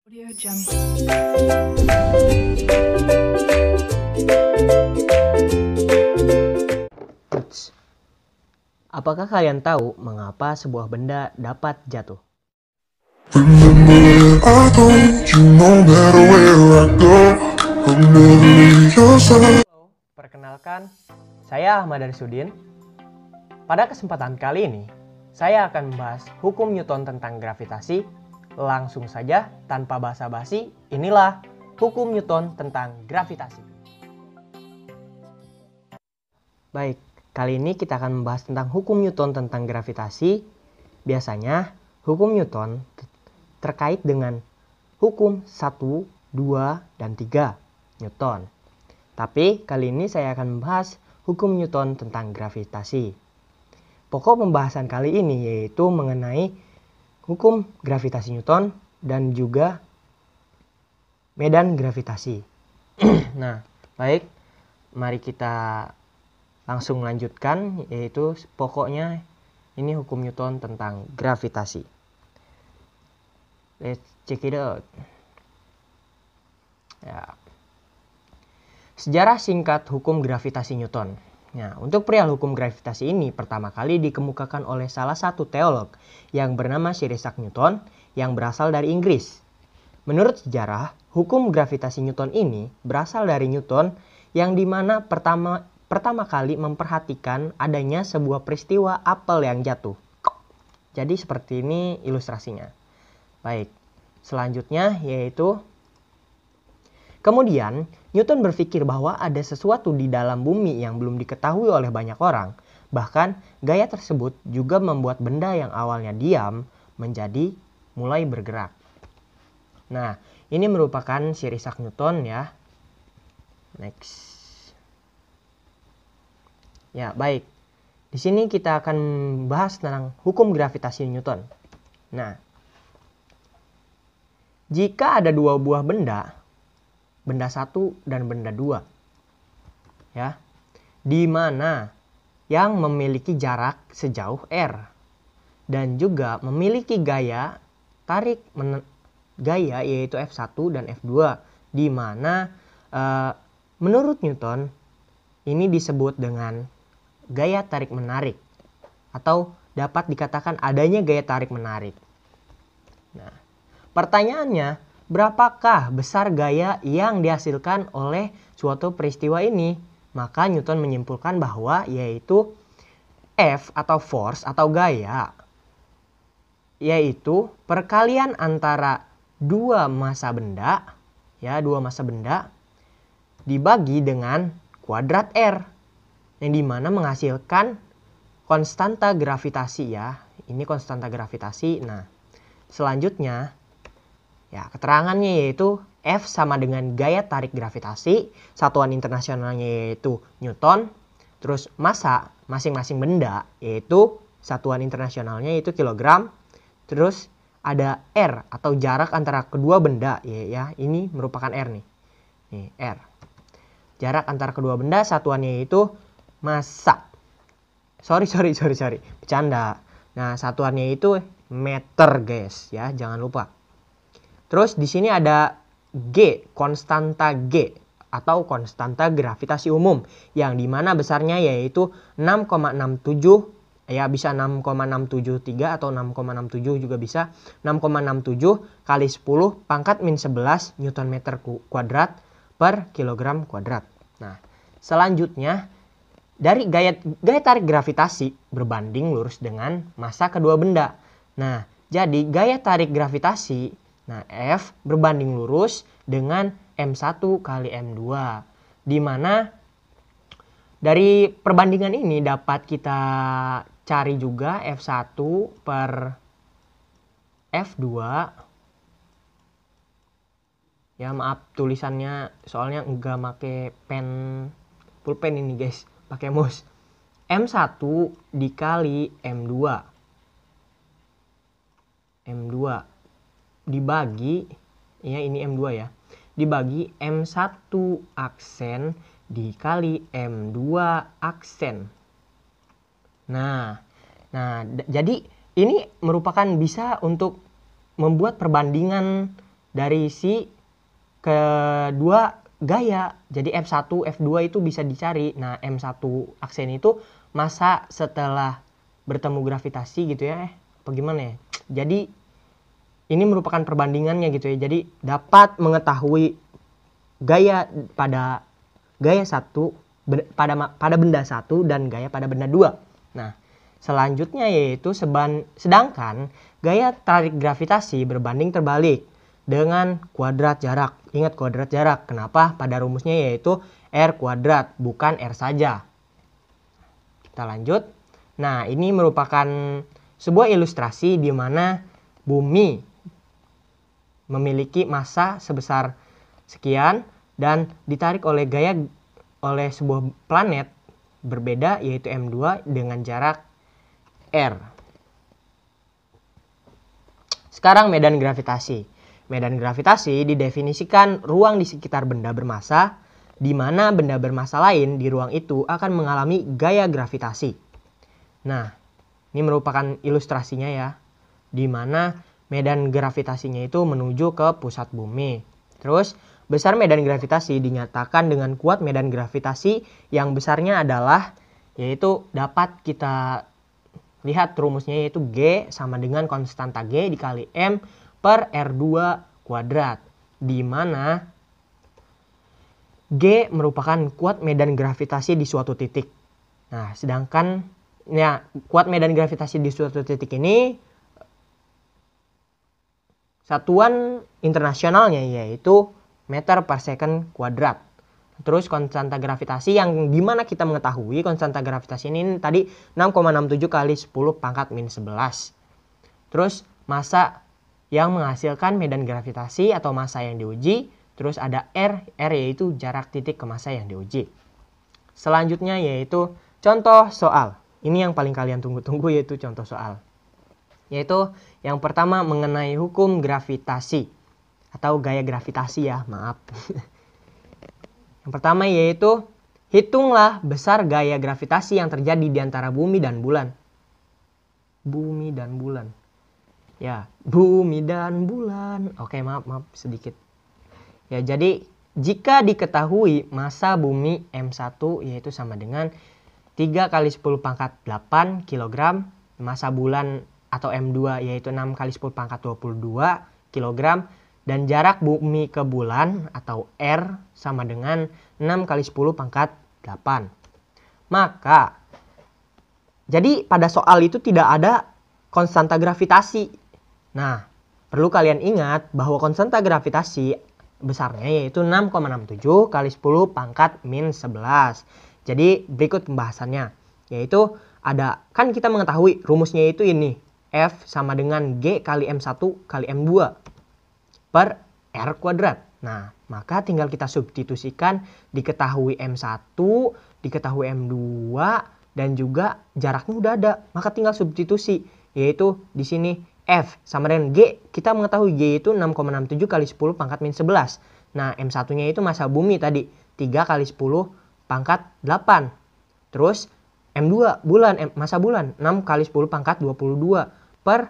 Audio Jungle. Eits, apakah kalian tahu mengapa sebuah benda dapat jatuh? Remember I told you no matter where I go, I'll never leave your side. Halo, perkenalkan, saya Ahmad Arsudin. Pada kesempatan kali ini, saya akan membahas hukum Newton tentang gravitasi. Langsung saja, tanpa basa-basi, inilah hukum Newton tentang gravitasi. Baik, kali ini kita akan membahas tentang hukum Newton tentang gravitasi. Biasanya, hukum Newton terkait dengan hukum 1, 2, dan 3 Newton. Tapi kali ini saya akan membahas hukum Newton tentang gravitasi. Pokok pembahasan kali ini yaitu mengenai hukum gravitasi Newton dan juga medan gravitasi. Nah, baik, mari kita langsung lanjutkan, yaitu pokoknya ini hukum Newton tentang gravitasi. Let's check it out. Ya. Sejarah singkat hukum gravitasi Newton. Nah, untuk perihal hukum gravitasi ini pertama kali dikemukakan oleh salah satu teolog yang bernama Sir Isaac Newton yang berasal dari Inggris. Menurut sejarah, hukum gravitasi Newton ini berasal dari Newton yang dimana pertama kali memperhatikan adanya sebuah peristiwa apel yang jatuh. Jadi seperti ini ilustrasinya. Baik, selanjutnya yaitu kemudian Newton berpikir bahwa ada sesuatu di dalam bumi yang belum diketahui oleh banyak orang. Bahkan gaya tersebut juga membuat benda yang awalnya diam menjadi mulai bergerak. Nah, ini merupakan Sir Isaac Newton ya. Next. Ya, baik. Di sini kita akan bahas tentang hukum gravitasi Newton. Nah, jika ada dua buah benda 1 dan benda 2, ya, di mana yang memiliki jarak sejauh r dan juga memiliki gaya yaitu F1 dan F2, di mana menurut Newton ini disebut dengan gaya tarik menarik atau dapat dikatakan adanya gaya tarik menarik. Nah, pertanyaannya, berapakah besar gaya yang dihasilkan oleh suatu peristiwa ini? Maka Newton menyimpulkan bahwa yaitu F atau force atau gaya yaitu perkalian antara dua massa benda dibagi dengan kuadrat R, yang dimana menghasilkan konstanta gravitasi ya. Ini konstanta gravitasi. Nah, selanjutnya ya, keterangannya yaitu F sama dengan gaya tarik gravitasi, satuan internasionalnya yaitu Newton, terus massa masing-masing benda yaitu satuan internasionalnya yaitu kilogram, terus ada R atau jarak antara kedua benda ya, ini merupakan R nih. Nih, R. Jarak antara kedua benda satuannya yaitu massa. Sorry, bercanda. Nah, satuannya itu meter, guys ya, jangan lupa. Terus di sini ada G, konstanta G atau konstanta gravitasi umum yang dimana besarnya yaitu 6,67, ya bisa 6,673 atau 6,67 juga bisa, 6,67 kali 10 pangkat min 11 Newton meter kuadrat per kilogram kuadrat. Nah, selanjutnya dari gaya tarik gravitasi berbanding lurus dengan massa kedua benda. Nah, jadi gaya tarik gravitasi, nah, F berbanding lurus dengan M1 kali M2. Di mana dari perbandingan ini dapat kita cari juga F1 per F2. Ya, maaf tulisannya soalnya enggak pakai pulpen ini guys, pakai mouse. M1 dikali M2 dibagi, ya ini M2 ya, dibagi M1 aksen dikali M2 aksen. Nah, jadi ini merupakan bisa untuk membuat perbandingan dari si kedua gaya. Jadi F1, F2 itu bisa dicari. Nah, M1 aksen itu masa setelah bertemu gravitasi gitu ya. Apa gimana ya? Jadi ini merupakan perbandingannya gitu ya. Jadi dapat mengetahui gaya pada gaya satu pada benda satu dan gaya pada benda dua. Nah, selanjutnya yaitu sedangkan gaya tarik gravitasi berbanding terbalik dengan kuadrat jarak. Ingat kuadrat jarak. Kenapa? Pada rumusnya yaitu R kuadrat, bukan R saja. Kita lanjut. Nah, ini merupakan sebuah ilustrasi di mana bumi memiliki massa sebesar sekian dan ditarik oleh sebuah planet berbeda yaitu M2 dengan jarak R. Sekarang medan gravitasi. Medan gravitasi didefinisikan ruang di sekitar benda bermassa di mana benda bermassa lain di ruang itu akan mengalami gaya gravitasi. Nah, ini merupakan ilustrasinya ya, di mana medan gravitasinya itu menuju ke pusat bumi. Terus, besar medan gravitasi dinyatakan dengan kuat medan gravitasi yang besarnya adalah, yaitu dapat kita lihat rumusnya yaitu G sama dengan konstanta G dikali M per R2 kuadrat. Di mana G merupakan kuat medan gravitasi di suatu titik. Nah, sedangkan ya, kuat medan gravitasi di suatu titik ini satuan internasionalnya yaitu meter per second kuadrat. Terus konstanta gravitasi yang dimana kita mengetahui konstanta gravitasi ini tadi 6,67 kali 10 pangkat min 11. Terus massa yang menghasilkan medan gravitasi atau massa yang diuji. Terus ada R yaitu jarak titik ke massa yang diuji. Selanjutnya yaitu contoh soal. Ini yang paling kalian tunggu-tunggu yaitu contoh soal. Yaitu yang pertama mengenai hukum gravitasi atau gaya gravitasi ya, maaf. Yang pertama yaitu hitunglah besar gaya gravitasi yang terjadi di antara bumi dan bulan. Bumi dan bulan. Ya, bumi dan bulan. Oke, maaf sedikit. Ya, jadi jika diketahui massa bumi M1 yaitu sama dengan 3 kali 10 pangkat 8 kg, massa bulan atau M2 yaitu 6 kali 10 pangkat 22 kg, dan jarak bumi ke bulan atau R sama dengan 6 kali 10 pangkat 8. Maka, jadi pada soal itu tidak ada konstanta gravitasi. Nah, perlu kalian ingat bahwa konstanta gravitasi besarnya yaitu 6,67 kali 10 pangkat min 11. Jadi berikut pembahasannya, yaitu ada, kan kita mengetahui rumusnya itu ini. F sama dengan G kali M1 kali M2 per R kuadrat. Nah, maka tinggal kita substitusikan, diketahui M1, diketahui M2, dan juga jaraknya udah ada. Maka tinggal substitusi, yaitu di sini F sama dengan G. Kita mengetahui G itu 6,67 kali 10 pangkat min 11. Nah, M1-nya itu massa bumi tadi, 3 kali 10 pangkat 8. Terus M2 bulan, massa bulan 6 kali 10 pangkat 22 per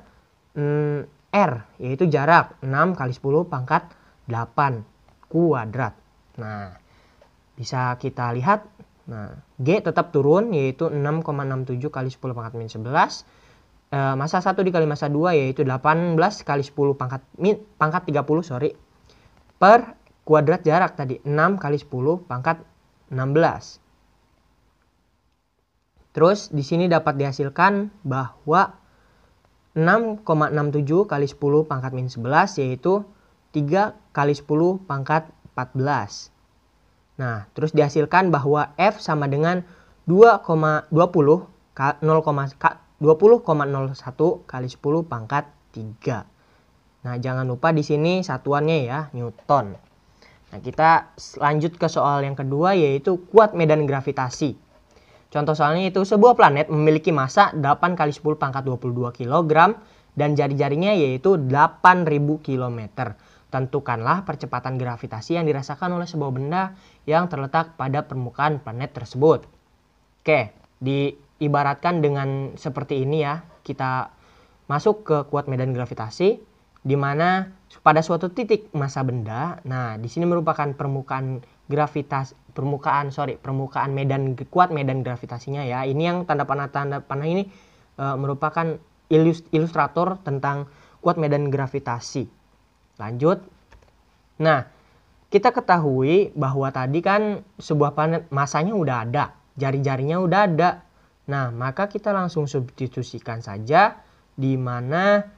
R, yaitu jarak 6 kali 10 pangkat 8 kuadrat. Nah, bisa kita lihat, nah, G tetap turun yaitu 6,67 kali 10 pangkat min 11. Massa 1 dikali massa 2 yaitu 18 kali 10 pangkat 30 per kuadrat jarak tadi 6 kali 10 pangkat 16. Terus di sini dapat dihasilkan bahwa 6,67 kali 10 pangkat min 11 yaitu 3 kali 10 pangkat 14. Nah, terus dihasilkan bahwa F sama dengan 20,01 kali 10 pangkat 3. Nah, jangan lupa di sini satuannya ya, Newton. Nah, kita lanjut ke soal yang kedua yaitu kuat medan gravitasi. Contoh soalnya itu sebuah planet memiliki massa 8 kali 10 pangkat 22 kg dan jari-jarinya yaitu 8.000 km. Tentukanlah percepatan gravitasi yang dirasakan oleh sebuah benda yang terletak pada permukaan planet tersebut. Oke, diibaratkan dengan seperti ini ya. Kita masuk ke kuat medan gravitasi. di mana pada suatu titik massa benda, nah di sini merupakan permukaan kuat medan gravitasinya ya. Ini yang tanda panah ini merupakan ilustrator tentang kuat medan gravitasi. Lanjut. Nah, kita ketahui bahwa tadi kan sebuah planet masanya udah ada, jari-jarinya udah ada. Nah, maka kita langsung substitusikan saja, di mana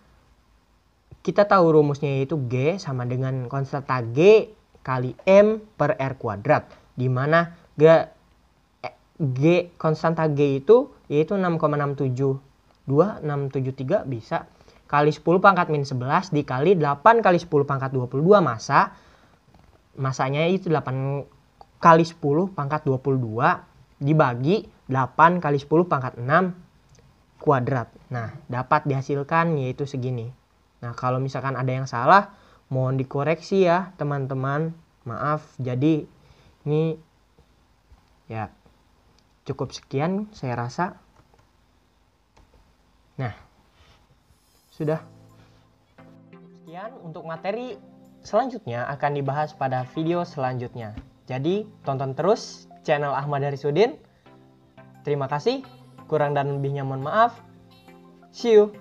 kita tahu rumusnya yaitu G sama dengan konstanta G kali M per R kuadrat. Di mana konstanta G itu yaitu 6,673 bisa kali 10 pangkat min 11 dikali 8 kali 10 pangkat 22 massa. Massanya itu 8 kali 10 pangkat 22 dibagi 8 kali 10 pangkat 6 kuadrat. Nah, dapat dihasilkan yaitu segini. Nah, kalau misalkan ada yang salah, mohon dikoreksi ya teman-teman. Maaf, jadi ini ya cukup sekian saya rasa. Nah, sudah. Sekian untuk materi selanjutnya akan dibahas pada video selanjutnya. Jadi, tonton terus channel Ahmad Harisudin. Terima kasih. Kurang dan lebihnya mohon maaf. See you.